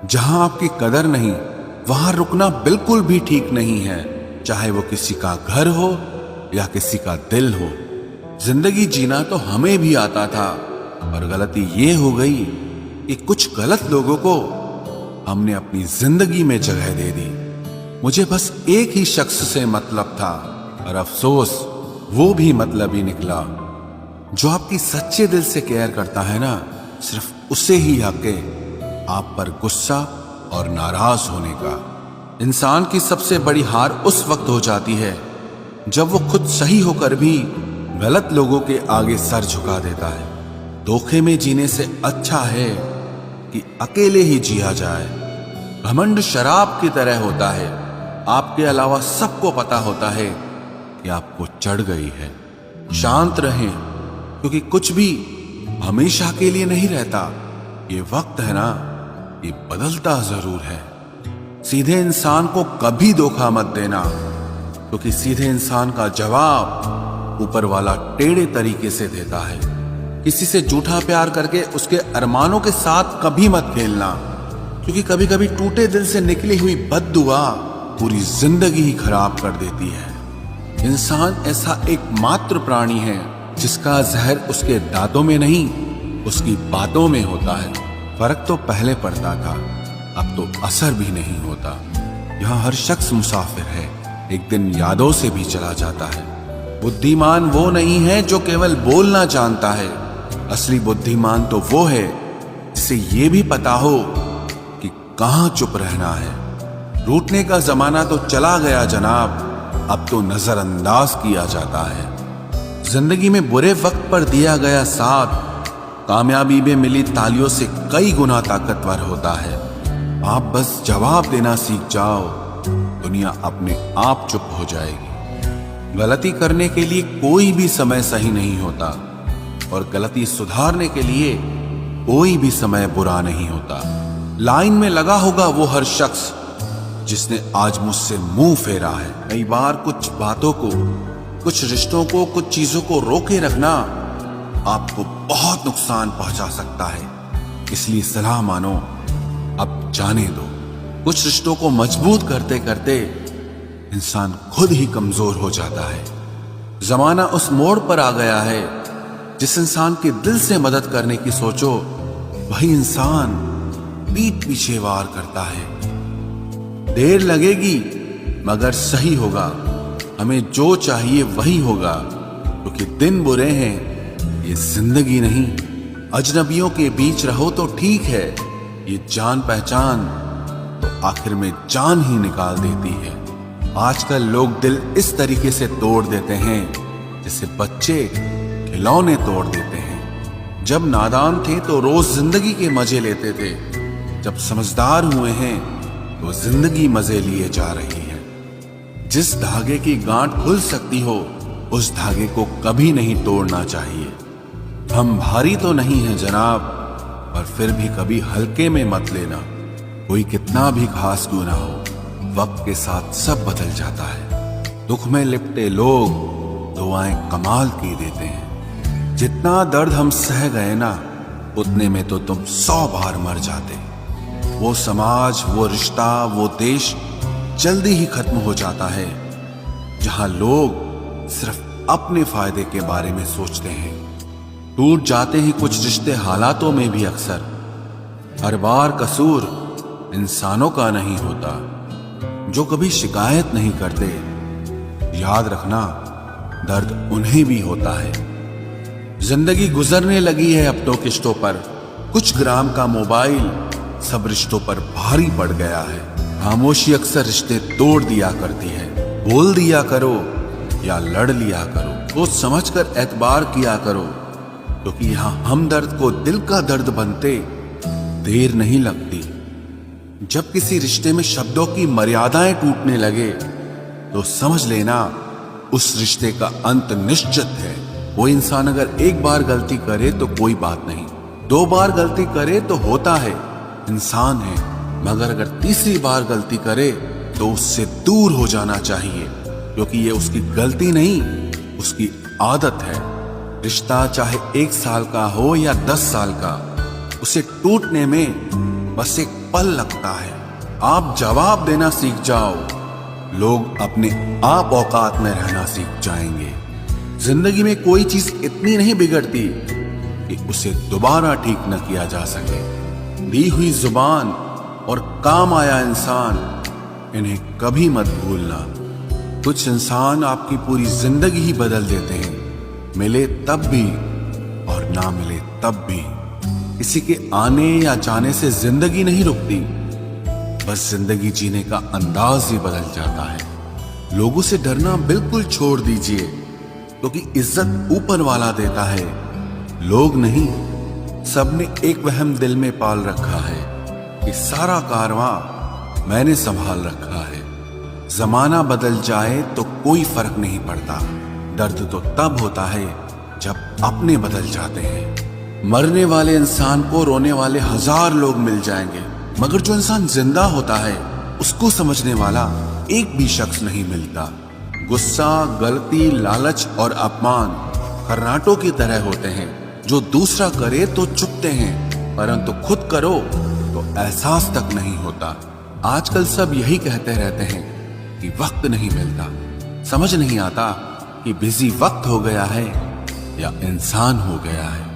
जहां आपकी कदर नहीं, वहां रुकना बिल्कुल भी ठीक नहीं है, चाहे वो किसी का घर हो या किसी का दिल हो। जिंदगी जीना तो हमें भी आता था, और गलती ये हो गई कि कुछ गलत लोगों को हमने अपनी जिंदगी में जगह दे दी। मुझे बस एक ही शख्स से मतलब था, और अफसोस वो भी मतलब ही निकला। जो आपकी सच्चे दिल से केयर करता है ना, सिर्फ उसे ही हक है आप पर गुस्सा और नाराज होने का। इंसान की सबसे बड़ी हार उस वक्त हो जाती है जब वो खुद सही होकर भी गलत लोगों के आगे सर झुका देता है। धोखे में जीने से अच्छा है कि अकेले ही जिया जाए। घमंड शराब की तरह होता है, आपके अलावा सबको पता होता है कि आपको चढ़ गई है। शांत रहें, क्योंकि कुछ भी हमेशा के लिए नहीं रहता। ये वक्त है ना, ये बदलता जरूर है। सीधे इंसान को कभी धोखा मत देना, क्योंकि सीधे इंसान का जवाब ऊपर वाला टेढ़े तरीके से देता है। किसी से झूठा प्यार करके उसके अरमानों के साथ कभी मत खेलना, क्योंकि कभी कभी टूटे दिल से निकली हुई बद्दुआ पूरी जिंदगी ही खराब कर देती है। इंसान ऐसा एकमात्र प्राणी है जिसका जहर उसके दांतों में नहीं, उसकी बातों में होता है। फर्क तो पहले पड़ता था, अब तो असर भी नहीं होता। यहाँ हर शख्स मुसाफिर है, एक दिन यादों से भी चला जाता है। बुद्धिमान वो नहीं है जो केवल बोलना जानता है, असली बुद्धिमान तो वो है जिसे ये भी पता हो कि कहाँ चुप रहना है। रूठने का जमाना तो चला गया जनाब, अब तो नजरअंदाज किया जाता है। जिंदगी में बुरे वक्त पर दिया गया साथ कामयाबी में मिली तालियों से कई गुना ताकतवर होता है। आप बस जवाब देना सीख जाओ, दुनिया अपने आप चुप हो जाएगी। गलती करने के लिए कोई भी समय सही नहीं होता, और गलती सुधारने के लिए कोई भी समय बुरा नहीं होता। लाइन में लगा होगा वो हर शख्स जिसने आज मुझसे मुंह फेरा है। कई बार कुछ बातों को, कुछ रिश्तों को, कुछ चीजों को रोके रखना आपको बहुत नुकसान पहुंचा सकता है, इसलिए सलाह मानो, अब जाने दो। कुछ रिश्तों को मजबूत करते करते इंसान खुद ही कमजोर हो जाता है। जमाना उस मोड़ पर आ गया है, जिस इंसान के दिल से मदद करने की सोचो, वही इंसान पीठ पीछे वार करता है। देर लगेगी मगर सही होगा, हमें जो चाहिए वही होगा, क्योंकि दिन बुरे हैं, ये जिंदगी नहीं। अजनबियों के बीच रहो तो ठीक है, ये जान पहचान तो आखिर में जान ही निकाल देती है। आजकल लोग दिल इस तरीके से तोड़ देते हैं जैसे बच्चे खिलौने तोड़ देते हैं। जब नादान थे तो रोज जिंदगी के मजे लेते थे, जब समझदार हुए हैं तो जिंदगी मजे लिए जा रही है। जिस धागे की गांठ खुल सकती हो, उस धागे को कभी नहीं तोड़ना चाहिए। हम भारी तो नहीं है जनाब, पर फिर भी कभी हल्के में मत लेना। कोई कितना भी खास क्यों ना हो, वक्त के साथ सब बदल जाता है। दुख में लिपटे लोग दुआएं कमाल की देते हैं। जितना दर्द हम सह गए ना, उतने में तो तुम 100 बार मर जाते। वो समाज, वो रिश्ता, वो देश जल्दी ही खत्म हो जाता है, जहां लोग सिर्फ अपने फायदे के बारे में सोचते हैं। टूट जाते ही कुछ रिश्ते हालातों में भी अक्सर। हर बार कसूर इंसानों का नहीं होता जो कभी शिकायत नहीं करते। याद रखना, दर्द उन्हें भी होता है। जिंदगी गुजरने लगी है अब तो किश्तों पर। कुछ ग्राम का मोबाइल सब रिश्तों पर भारी पड़ गया है। खामोशी अक्सर रिश्ते तोड़ दिया करती है। बोल दिया करो या लड़ लिया करो, सोच समझकर एतबार किया करो, क्योंकि यहां हमदर्द को दिल का दर्द बनते देर नहीं लगती। जब किसी रिश्ते में शब्दों की मर्यादाएं टूटने लगे तो समझ लेना उस रिश्ते का अंत निश्चित है। कोई इंसान अगर एक बार गलती करे तो कोई बात नहीं, 2 बार गलती करे तो होता है, इंसान है। मगर अगर तीसरी बार गलती करे तो उससे दूर हो जाना चाहिए, क्योंकि ये उसकी गलती नहीं, उसकी आदत है। रिश्ता चाहे 1 साल का हो या 10 साल का, उसे टूटने में बस एक पल लगता है। आप जवाब देना सीख जाओ, लोग अपने आप औकात में रहना सीख जाएंगे। जिंदगी में कोई चीज इतनी नहीं बिगड़ती कि उसे दोबारा ठीक न किया जा सके। दी हुई जुबान और काम आया इंसान, इन्हें कभी मत भूलना। कुछ इंसान आपकी पूरी जिंदगी ही बदल देते हैं, मिले तब भी और ना मिले तब भी। किसी के आने या जाने से जिंदगी नहीं रुकती, बस जिंदगी जीने का अंदाज ही बदल जाता है। लोगों से डरना बिल्कुल छोड़ दीजिए, क्योंकि इज्जत ऊपर वाला देता है, लोग नहीं। सबने एक वहम दिल में पाल रखा है कि सारा कारवां मैंने संभाल रखा है। जमाना बदल जाए तो कोई फर्क नहीं पड़ता, दर्द तो तब होता है जब अपने बदल जाते हैं। मरने वाले इंसान को रोने वाले 1000 लोग मिल जाएंगे, मगर जो इंसान जिंदा होता है उसको समझने वाला एक भी शख्स नहीं मिलता। गुस्सा, गलती, लालच और अपमान खर्राटों की तरह होते हैं, जो दूसरा करे तो चुपते हैं, परंतु खुद करो तो एहसास तक नहीं होता। आजकल सब यही कहते रहते हैं कि वक्त नहीं मिलता। समझ नहीं आता कि बिजी वक्त हो गया है या इंसान हो गया है।